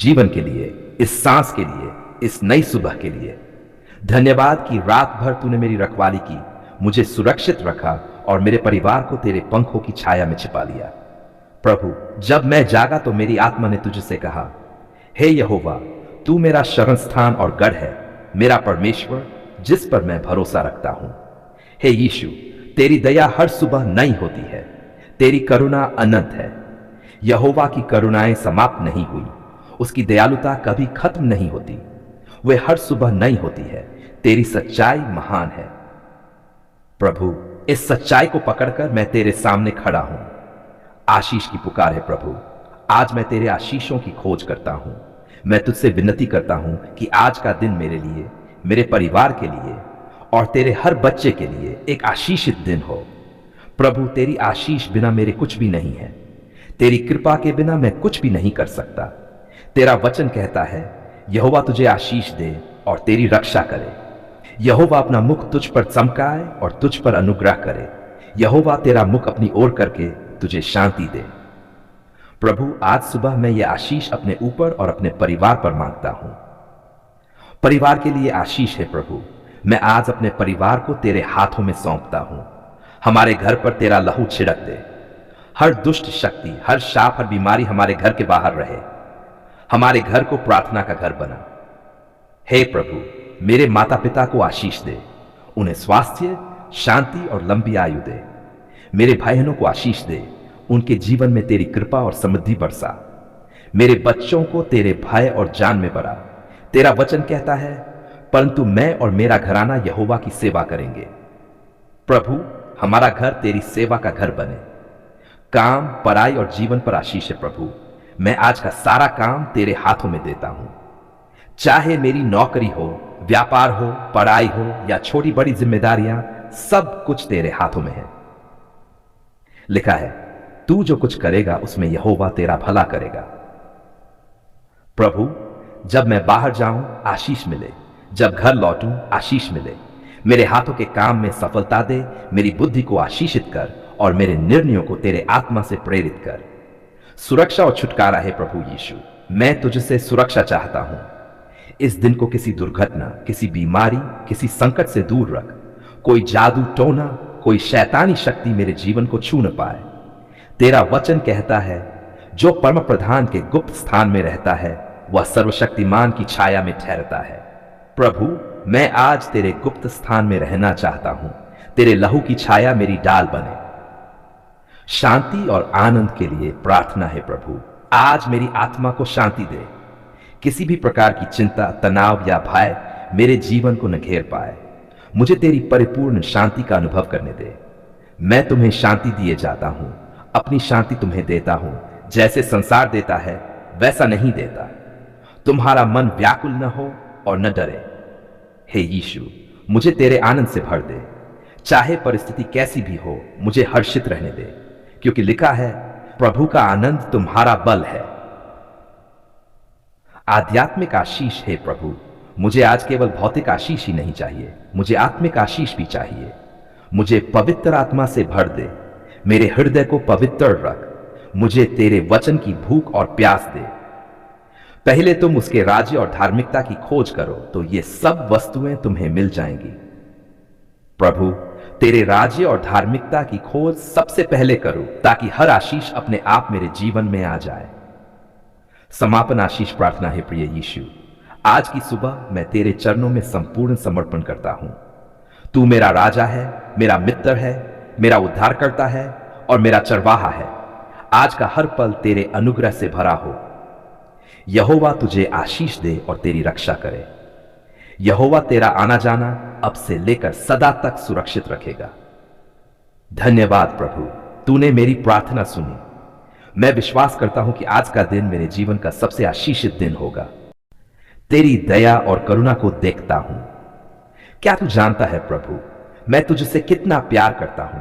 जीवन के लिए, इस सांस के लिए, इस नई सुबह के लिए। धन्यवाद कि रात भर तूने मेरी रखवाली की, मुझे सुरक्षित रखा और मेरे परिवार को तेरे पंखों की छाया में छिपा लिया। प्रभु, जब मैं जागा तो मेरी आत्मा ने तुझसे कहा, हे यहोवा, तू मेरा शरण स्थान और गढ़ है, मेरा परमेश्वर जिस पर मैं भरोसा रखता हूं। हे यीशु, तेरी दया हर सुबह नई होती है, तेरी करुणा अनंत है। यहोवा की करुणाएं समाप्त नहीं हुई, उसकी दयालुता कभी खत्म नहीं होती, वे हर सुबह नई होती है, तेरी सच्चाई महान है। प्रभु, इस सच्चाई को पकड़कर मैं तेरे सामने खड़ा हूं। आशीष की पुकार है प्रभु, आज मैं तेरे आशीषों की खोज करता हूं। मैं तुझसे विनती करता हूं कि आज का दिन मेरे लिए, मेरे परिवार के लिए और तेरे हर बच्चे के लिए एक आशीषित दिन हो। प्रभु, तेरी आशीष बिना मेरे कुछ भी नहीं है, तेरी कृपा के बिना मैं कुछ भी नहीं कर सकता। तेरा वचन कहता है, यहोवा तुझे आशीष दे और तेरी रक्षा करे। यहोवा अपना मुख तुझ पर चमकाए और तुझ पर अनुग्रह करे। यहोवा तेरा मुख अपनी ओर करके तुझे शांति दे। प्रभु, आज सुबह मैं ये आशीष अपने ऊपर और अपने परिवार पर मांगता हूं। परिवार के लिए आशीष है प्रभु, मैं आज अपने परिवार को तेरे हाथों में सौंपता हूं। हमारे घर पर तेरा लहू छिड़क दे। हर दुष्ट शक्ति, हर शाप, हर बीमारी हमारे घर के बाहर रहे। हमारे घर को प्रार्थना का घर बना। हे प्रभु, मेरे माता पिता को आशीष दे, उन्हें स्वास्थ्य, शांति और लंबी आयु दे। मेरे भाई बहनों को आशीष दे, उनके जीवन में तेरी कृपा और समृद्धि बरसा। मेरे बच्चों को तेरे भय और जान में बरा। तेरा वचन कहता है, परंतु मैं और मेरा घराना यहोवा की सेवा करेंगे। प्रभु, हमारा घर तेरी सेवा का घर बने। काम, पढ़ाई और जीवन पर आशीष है प्रभु, मैं आज का सारा काम तेरे हाथों में देता हूं। चाहे मेरी नौकरी हो, व्यापार हो, पढ़ाई हो या छोटी बड़ी जिम्मेदारियां, सब कुछ तेरे हाथों में है। लिखा है, तू जो कुछ करेगा उसमें यहोवा तेरा भला करेगा। प्रभु, जब मैं बाहर जाऊं आशीष मिले, जब घर लौटूं आशीष मिले। मेरे हाथों के काम में सफलता दे, मेरी बुद्धि को आशीषित कर और मेरे निर्णयों को तेरे आत्मा से प्रेरित कर। सुरक्षा और छुटकारा है प्रभु यीशु, मैं तुझसे सुरक्षा चाहता हूं। इस दिन को किसी दुर्घटना, किसी बीमारी, किसी संकट से दूर रख। कोई जादू टोना, कोई शैतानी शक्ति मेरे जीवन को छू न पाए। तेरा वचन कहता है, जो परम प्रधान के गुप्त स्थान में रहता है वह सर्वशक्तिमान की छाया में ठहरता है। प्रभु, मैं आज तेरे गुप्त स्थान में रहना चाहता हूं। तेरे लहू की छाया मेरी डाल बने। शांति और आनंद के लिए प्रार्थना है प्रभु, आज मेरी आत्मा को शांति दे। किसी भी प्रकार की चिंता, तनाव या भय मेरे जीवन को न घेर पाए। मुझे तेरी परिपूर्ण शांति का अनुभव करने दे। मैं तुम्हें शांति दिए जाता हूं, अपनी शांति तुम्हें देता हूं। जैसे संसार देता है वैसा नहीं देता। तुम्हारा मन व्याकुल न हो और न डरे। हे यीशु, मुझे तेरे आनंद से भर दे। चाहे परिस्थिति कैसी भी हो, मुझे हर्षित रहने दे, क्योंकि लिखा है, प्रभु का आनंद तुम्हारा बल है। आध्यात्मिक आशीष है प्रभु, मुझे आज केवल भौतिक आशीष ही नहीं चाहिए, मुझे आत्मिक आशीष भी चाहिए। मुझे पवित्र आत्मा से भर दे, मेरे हृदय को पवित्र रख। मुझे तेरे वचन की भूख और प्यास दे। पहले तुम उसके राज्य और धार्मिकता की खोज करो तो ये सब वस्तुएं तुम्हें मिल जाएंगी। प्रभु, तेरे राज्य और धार्मिकता की खोज सबसे पहले करो ताकि हर आशीष अपने आप मेरे जीवन में आ जाए। समापन आशीष प्रार्थना है प्रिय यीशु, आज की सुबह मैं तेरे चरणों में संपूर्ण समर्पण करता हूं। तू मेरा राजा है, मेरा मित्र है, मेरा उद्धारकर्ता है और मेरा चरवाहा है। आज का हर पल तेरे अनुग्रह से भरा हो। यहोवा तुझे आशीष दे और तेरी रक्षा करे। यहोवा तेरा आना जाना अब से लेकर सदा तक सुरक्षित रखेगा। धन्यवाद प्रभु, तूने मेरी प्रार्थना सुनी। मैं विश्वास करता हूं कि आज का दिन मेरे जीवन का सबसे आशीषित दिन होगा। तेरी दया और करुणा को देखता हूं। क्या तू जानता है प्रभु, मैं तुझसे कितना प्यार करता हूं।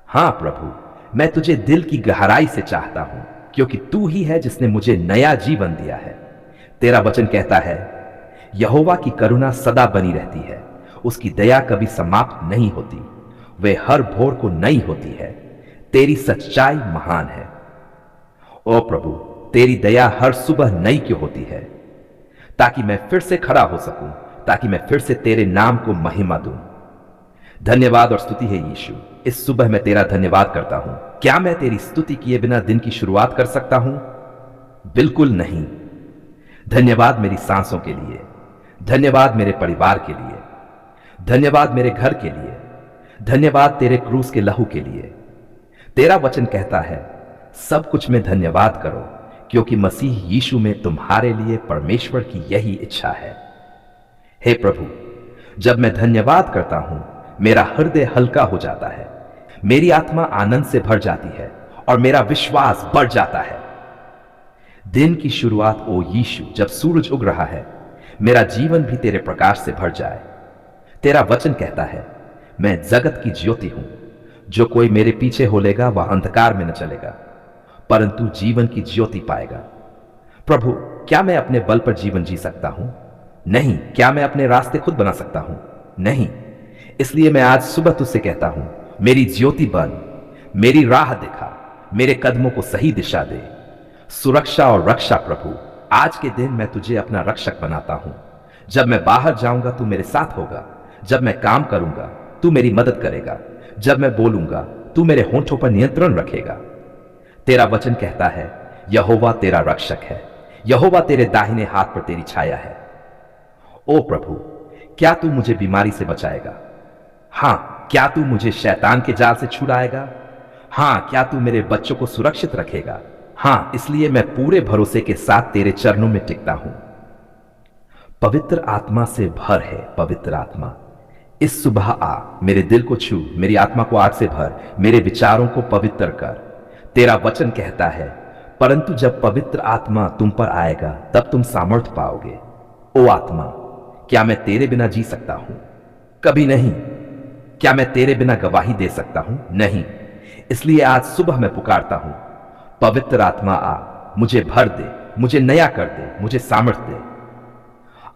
हां प्रभु, मैं तुझे दिल की गहराई से चाहता हूं, क्योंकि तू ही है जिसने मुझे नया जीवन दिया है। तेरा वचन कहता है, यहोवा की करुणा सदा बनी रहती है, उसकी दया कभी समाप्त नहीं होती, वे हर भोर को नई होती है। तेरी सच्चाई महान है। ओ प्रभु, तेरी दया हर सुबह नई क्यों होती है, ताकि मैं फिर से खड़ा हो सकूं, ताकि मैं फिर से तेरे नाम को महिमा दूं। धन्यवाद और स्तुति है यीशु। इस सुबह मैं तेरा धन्यवाद करता हूं। क्या मैं तेरी स्तुति किए बिना दिन की शुरुआत कर सकता हूं? बिल्कुल नहीं। धन्यवाद मेरी सांसों के लिए, धन्यवाद मेरे परिवार के लिए, धन्यवाद मेरे घर के लिए, धन्यवाद तेरे क्रूस के लहू के लिए। तेरा वचन कहता है सब कुछ में धन्यवाद करो, क्योंकि मसीह यीशु में तुम्हारे लिए परमेश्वर की यही इच्छा है। हे प्रभु, जब मैं धन्यवाद करता हूं, मेरा हृदय हल्का हो जाता है, मेरी आत्मा आनंद से भर जाती है और मेरा विश्वास बढ़ जाता है। दिन की शुरुआत ओ यीशु, जब सूरज उग रहा है, मेरा जीवन भी तेरे प्रकाश से भर जाए। तेरा वचन कहता है मैं जगत की ज्योति हूं, जो कोई मेरे पीछे हो लेगा वह अंधकार में न चलेगा, परंतु जीवन की ज्योति पाएगा। प्रभु, क्या मैं अपने बल पर जीवन जी सकता हूं? नहीं। क्या मैं अपने रास्ते खुद बना सकता हूं? नहीं। इसलिए मैं आज सुबह तुझसे कहता हूं, मेरी ज्योति बन, मेरी राह दिखा, मेरे कदमों को सही दिशा दे। सुरक्षा और रक्षा प्रभु, आज के दिन मैं तुझे अपना रक्षक बनाता हूं। जब मैं बाहर जाऊंगा तू मेरे साथ होगा, जब मैं काम करूंगा तू मेरी मदद करेगा, जब मैं बोलूंगा तू मेरे होंठों पर नियंत्रण रखेगा। तेरा वचन कहता है यहोवा तेरा रक्षक है, यहोवा तेरे दाहिने हाथ पर तेरी छाया है। ओ प्रभु, क्या तू मुझे बीमारी से बचाएगा? हां। क्या तू मुझे शैतान के जाल से छुड़ाएगा? हां। क्या तू मेरे बच्चों को सुरक्षित रखेगा? हां। इसलिए मैं पूरे भरोसे के साथ तेरे चरणों में टिकता हूं। पवित्र आत्मा से भर है पवित्र आत्मा, इस सुबह आ, मेरे दिल को छू, मेरी आत्मा को आग से भर, मेरे विचारों को पवित्र कर। तेरा वचन कहता है परंतु जब पवित्र आत्मा तुम पर आएगा तब तुम सामर्थ्य पाओगे। ओ आत्मा, क्या मैं तेरे बिना जी सकता हूं? कभी नहीं। क्या मैं तेरे बिना गवाही दे सकता हूं? नहीं। इसलिए आज सुबह मैं पुकारता हूं, पवित्र आत्मा आ, मुझे भर दे, मुझे नया कर दे, मुझे सामर्थ्य दे।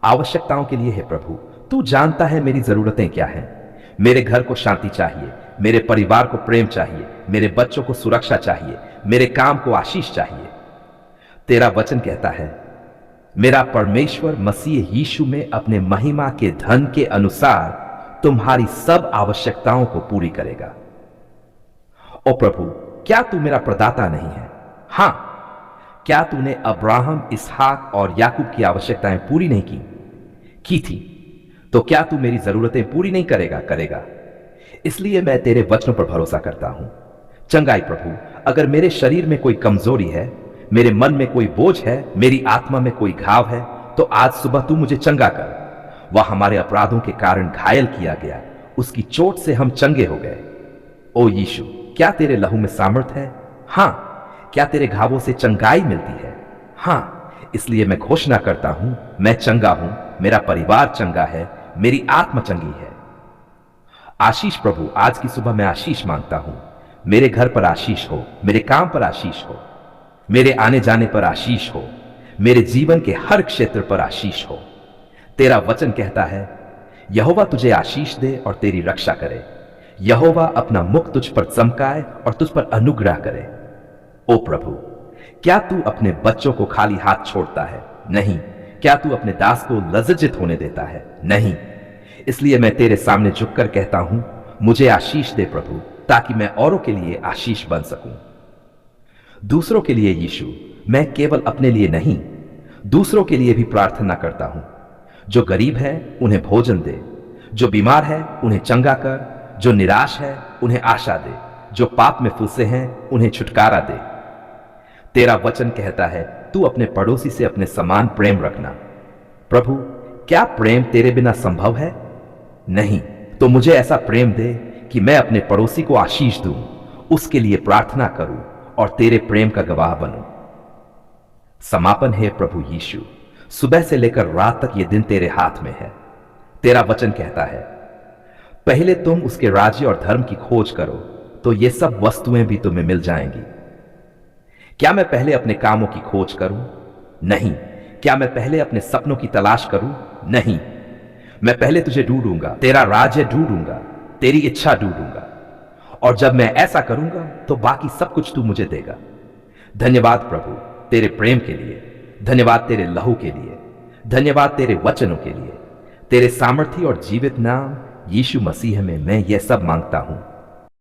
आवश्यकताओं के लिए है प्रभु, तू जानता है मेरी जरूरतें क्या हैं। मेरे घर को शांति चाहिए, मेरे परिवार को प्रेम चाहिए, मेरे बच्चों को सुरक्षा चाहिए, मेरे काम को आशीष चाहिए। तेरा वचन कहता है मेरा परमेश्वर मसीह यीशु में अपने महिमा के धन के अनुसार तुम्हारी सब आवश्यकताओं को पूरी करेगा। ओ प्रभु, क्या तू मेरा प्रदाता नहीं है? हां। क्या तूने अब्राहम, इसहाक और याकूब की आवश्यकताएं पूरी नहीं की थी, तो क्या तू मेरी जरूरतें पूरी नहीं करेगा? करेगा। इसलिए मैं तेरे वचनों पर भरोसा करता हूं। चंगाई प्रभु, अगर मेरे शरीर में कोई कमजोरी है, मेरे मन में कोई बोझ है, मेरी आत्मा में कोई घाव है, तो आज सुबह तू मुझे चंगा कर। वह हमारे अपराधों के कारण घायल किया गया, उसकी चोट से हम चंगे हो गए। ओ यीशु, क्या तेरे लहू में सामर्थ है? हां। क्या तेरे घावों से चंगाई मिलती है? हां। इसलिए मैं घोषणा करता हूं, मैं चंगा हूं, मेरा परिवार चंगा है, मेरी आत्मा चंगी है। आशीष प्रभु, आज की सुबह मैं आशीष मांगता हूं। मेरे घर पर आशीष हो, मेरे काम पर आशीष हो, मेरे आने जाने पर आशीष हो, मेरे जीवन के हर क्षेत्र पर आशीष हो। तेरा वचन कहता है यहोवा तुझे आशीष दे और तेरी रक्षा करे। यहोवा अपना मुख तुझ पर चमकाए और तुझ पर अनुग्रह करे। ओ प्रभु, क्या तू अपने बच्चों को खाली हाथ छोड़ता है? नहीं। क्या तू अपने दास को लज्जित होने देता है? नहीं। इसलिए मैं तेरे सामने झुककर कहता हूं, मुझे आशीष दे प्रभु, ताकि मैं औरों के लिए आशीष बन सकूं। दूसरों के लिए यीशु, मैं केवल अपने लिए नहीं, दूसरों के लिए भी प्रार्थना करता हूं। जो गरीब है उन्हें भोजन दे, जो बीमार है उन्हें चंगा कर, जो निराश है उन्हें आशा दे, जो पाप में फंसे हैं उन्हें छुटकारा दे। तेरा वचन कहता है तू अपने पड़ोसी से अपने समान प्रेम रखना। प्रभु, क्या प्रेम तेरे बिना संभव है? नहीं। तो मुझे ऐसा प्रेम दे कि मैं अपने पड़ोसी को आशीष दूं, उसके लिए प्रार्थना करूं और तेरे प्रेम का गवाह बनूं। समापन है प्रभु यीशु, सुबह से लेकर रात तक ये दिन तेरे हाथ में है। तेरा वचन कहता है पहले तुम उसके राज्य और धर्म की खोज करो तो ये सब वस्तुएं भी तुम्हें मिल जाएंगी। क्या मैं पहले अपने कामों की खोज करूं? नहीं। क्या मैं पहले अपने सपनों की तलाश करूं? नहीं। मैं पहले तुझे ढूंढूंगा, तेरा राज्य ढूंढूंगा, तेरी इच्छा ढूंढूंगा, और जब मैं ऐसा करूंगा तो बाकी सब कुछ तू मुझे देगा। धन्यवाद प्रभु, तेरे प्रेम के लिए, धन्यवाद तेरे लहू के लिए, धन्यवाद तेरे वचनों के लिए, तेरे सामर्थ्य और जीवित नाम यीशु मसीह में मैं यह सब मांगता हूं।